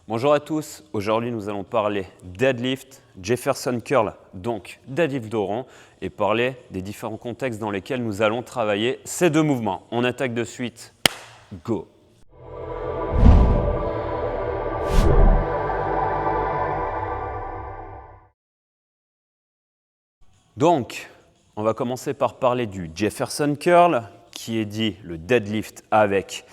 Bonjour à tous, aujourd'hui nous allons parler deadlift, Jefferson curl, donc deadlift dos rond, et parler des différents contextes dans lesquels nous allons travailler ces deux mouvements. On attaque de suite, go! Donc, on va commencer par parler du Jefferson curl, qui est dit le deadlift avec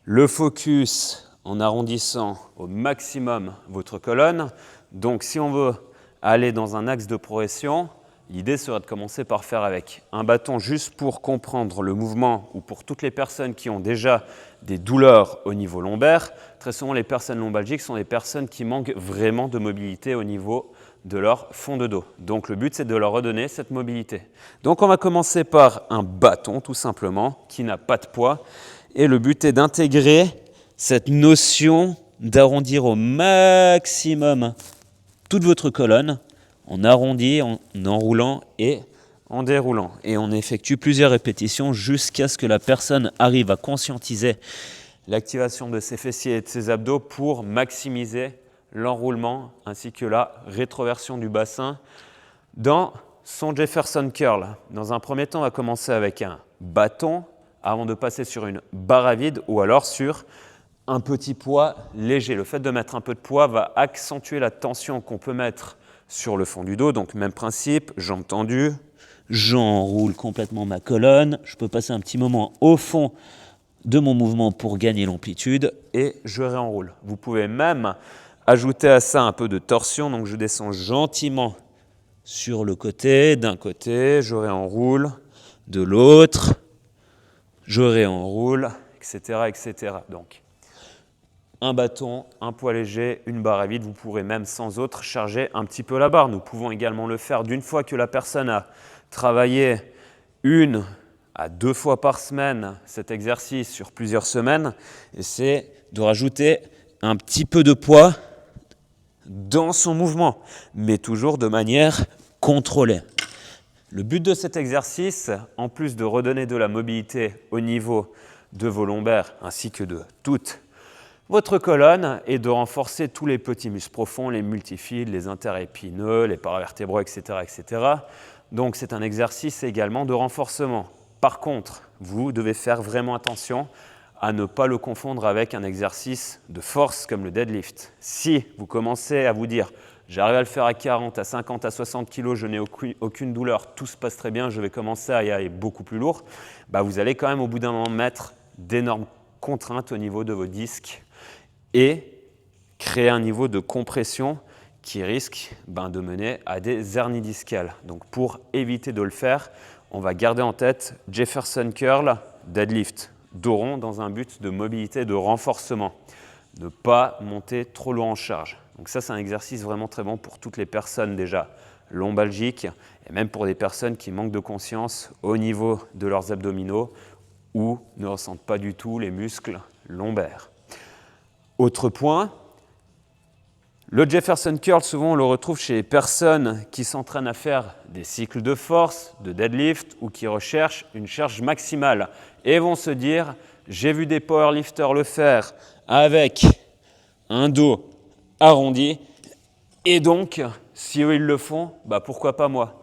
le focus en arrondissant au maximum votre colonne. Donc, si on veut aller dans un axe de progression, l'idée serait de commencer par faire avec un bâton juste pour comprendre le mouvement ou pour toutes les personnes qui ont déjà des douleurs au niveau lombaire. Très souvent, les personnes lombalgiques sont des personnes qui manquent vraiment de mobilité au niveau de leur fond de dos. Donc le but, c'est de leur redonner cette mobilité. Donc on va commencer par un bâton, tout simplement, qui n'a pas de poids. Et le but est d'intégrer cette notion d'arrondir au maximum toute votre colonne, en arrondi, en enroulant et en déroulant. Et on effectue plusieurs répétitions jusqu'à ce que la personne arrive à conscientiser l'activation de ses fessiers et de ses abdos pour maximiser l'enroulement ainsi que la rétroversion du bassin dans son Jefferson curl. Dans un premier temps, on va commencer avec un bâton avant de passer sur une barre à vide ou alors sur un petit poids léger. Le fait de mettre un peu de poids va accentuer la tension qu'on peut mettre sur le fond du dos. Donc même principe, jambes tendues, j'enroule complètement ma colonne, je peux passer un petit moment au fond de mon mouvement pour gagner l'amplitude et je réenroule. Vous pouvez même ajouter à ça un peu de torsion, donc je descends gentiment sur le côté, d'un côté, je réenroule, de l'autre, je réenroule, etc., etc. Donc, un bâton, un poids léger, une barre à vide, vous pourrez même sans autre charger un petit peu la barre. Nous pouvons également le faire d'une fois que la personne a travaillé 1 à 2 fois par semaine cet exercice sur plusieurs semaines, et c'est de rajouter un petit peu de poids dans son mouvement, mais toujours de manière contrôlée. Le but de cet exercice, en plus de redonner de la mobilité au niveau de vos lombaires ainsi que de toute votre colonne, est de renforcer tous les petits muscles profonds, les multifides, les interépineux, les paravertébraux, etc., etc. Donc c'est un exercice également de renforcement. Par contre, vous devez faire vraiment attention à ne pas le confondre avec un exercice de force comme le deadlift. Si vous commencez à vous dire « j'arrive à le faire à 40, à 50, à 60 kg, je n'ai aucune douleur, tout se passe très bien, je vais commencer à y aller beaucoup plus lourd », vous allez quand même au bout d'un moment mettre d'énormes contraintes au niveau de vos disques et créer un niveau de compression qui risque de mener à des hernies discales. Donc pour éviter de le faire, on va garder en tête Jefferson curl, deadlift, dos rond dans un but de mobilité, de renforcement. Ne pas monter trop loin en charge. Donc ça, c'est un exercice vraiment très bon pour toutes les personnes déjà lombalgiques et même pour des personnes qui manquent de conscience au niveau de leurs abdominaux ou ne ressentent pas du tout les muscles lombaires. Autre point, le Jefferson curl, souvent on le retrouve chez les personnes qui s'entraînent à faire des cycles de force, de deadlift ou qui recherchent une charge maximale et vont se dire « j'ai vu des powerlifters le faire avec un dos arrondi et donc si eux ils le font, pourquoi pas moi ?»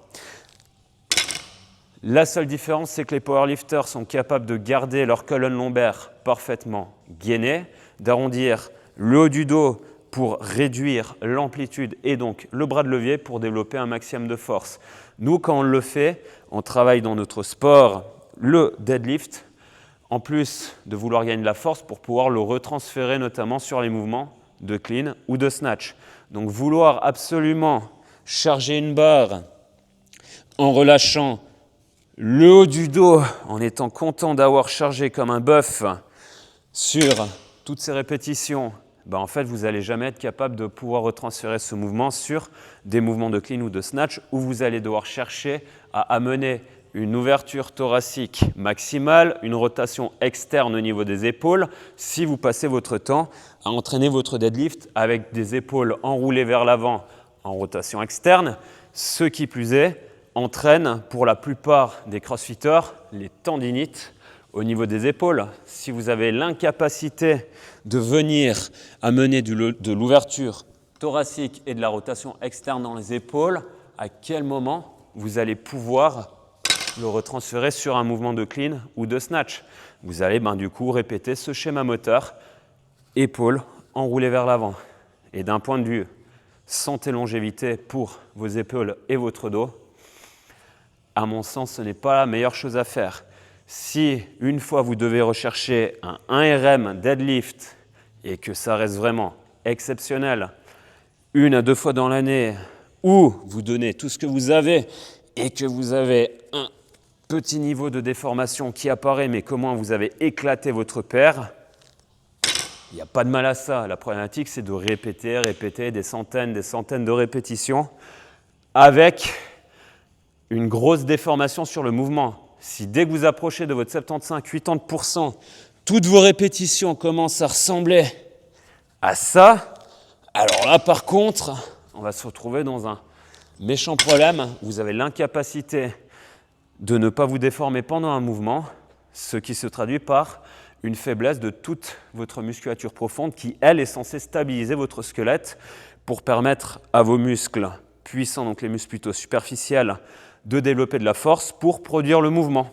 La seule différence, c'est que les powerlifters sont capables de garder leur colonne lombaire parfaitement gainée, d'arrondir le haut du dos pour réduire l'amplitude et donc le bras de levier pour développer un maximum de force. Nous, quand on le fait, on travaille dans notre sport le deadlift, en plus de vouloir gagner de la force pour pouvoir le retransférer notamment sur les mouvements de clean ou de snatch. Donc vouloir absolument charger une barre en relâchant le haut du dos, en étant content d'avoir chargé comme un bœuf sur toutes ces répétitions, en fait, vous n'allez jamais être capable de pouvoir retransférer ce mouvement sur des mouvements de clean ou de snatch où vous allez devoir chercher à amener une ouverture thoracique maximale, une rotation externe au niveau des épaules si vous passez votre temps à entraîner votre deadlift avec des épaules enroulées vers l'avant en rotation externe. Ce qui plus est, entraîne pour la plupart des crossfitters les tendinites Au niveau des épaules, si vous avez l'incapacité de venir amener de l'ouverture thoracique et de la rotation externe dans les épaules, à quel moment vous allez pouvoir le retransférer sur un mouvement de clean ou de snatch? Vous allez du coup répéter ce schéma moteur, épaules enroulées vers l'avant. Et d'un point de vue santé longévité pour vos épaules et votre dos, à mon sens, ce n'est pas la meilleure chose à faire. Si une fois vous devez rechercher un 1RM deadlift et que ça reste vraiment exceptionnel, 1 à 2 fois dans l'année, où vous donnez tout ce que vous avez et que vous avez un petit niveau de déformation qui apparaît, mais comment vous avez éclaté votre paire, il n'y a pas de mal à ça. La problématique, c'est de répéter des centaines de répétitions avec une grosse déformation sur le mouvement. Si dès que vous approchez de votre 75-80%, toutes vos répétitions commencent à ressembler à ça, alors là, par contre, on va se retrouver dans un méchant problème. Vous avez l'incapacité de ne pas vous déformer pendant un mouvement, ce qui se traduit par une faiblesse de toute votre musculature profonde qui, elle, est censée stabiliser votre squelette pour permettre à vos muscles puissants, donc les muscles plutôt superficiels, de développer de la force pour produire le mouvement.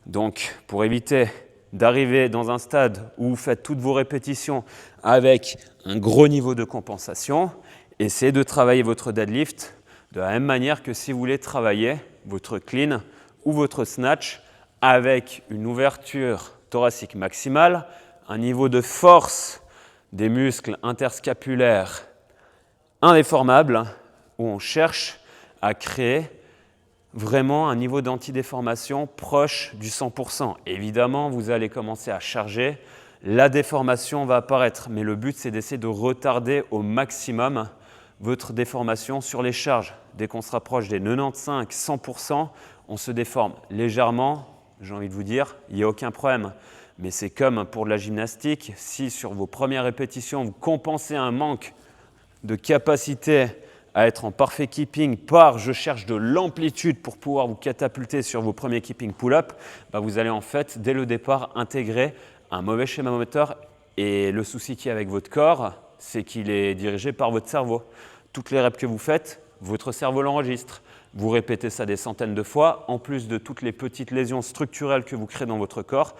Donc, pour éviter d'arriver dans un stade où vous faites toutes vos répétitions avec un gros niveau de compensation, essayez de travailler votre deadlift de la même manière que si vous voulez travailler votre clean ou votre snatch avec une ouverture thoracique maximale, un niveau de force des muscles interscapulaires indéformable, où on cherche à créer vraiment un niveau d'antidéformation proche du 100%. Évidemment, vous allez commencer à charger, la déformation va apparaître, mais le but, c'est d'essayer de retarder au maximum votre déformation sur les charges. Dès qu'on se rapproche des 95-100%, on se déforme légèrement. J'ai envie de vous dire, il n'y a aucun problème. Mais c'est comme pour de la gymnastique, si sur vos premières répétitions, vous compensez un manque de capacité à être en parfait keeping par je cherche de l'amplitude pour pouvoir vous catapulter sur vos premiers keeping pull-up, vous allez en fait, dès le départ, intégrer un mauvais schéma moteur. Et le souci qu'il y a avec votre corps, c'est qu'il est dirigé par votre cerveau. Toutes les reps que vous faites, votre cerveau l'enregistre. Vous répétez ça des centaines de fois, en plus de toutes les petites lésions structurelles que vous créez dans votre corps,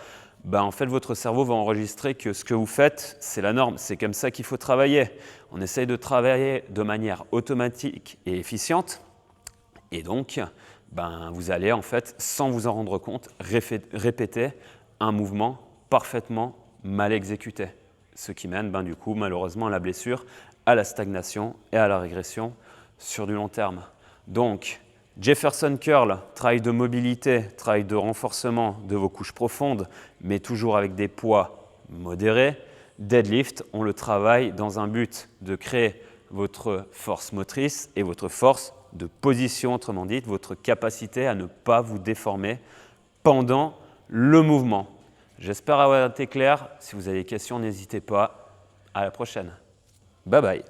en fait, votre cerveau va enregistrer que ce que vous faites, c'est la norme. C'est comme ça qu'il faut travailler. On essaye de travailler de manière automatique et efficiente. Et donc, vous allez, en fait, sans vous en rendre compte, répéter un mouvement parfaitement mal exécuté. Ce qui mène, du coup, malheureusement, à la blessure, à la stagnation et à la régression sur du long terme. Donc, Jefferson Curl, travail de mobilité, travail de renforcement de vos couches profondes, mais toujours avec des poids modérés. Deadlift, on le travaille dans un but de créer votre force motrice et votre force de position, autrement dit, votre capacité à ne pas vous déformer pendant le mouvement. J'espère avoir été clair. Si vous avez des questions, n'hésitez pas. À la prochaine. Bye bye.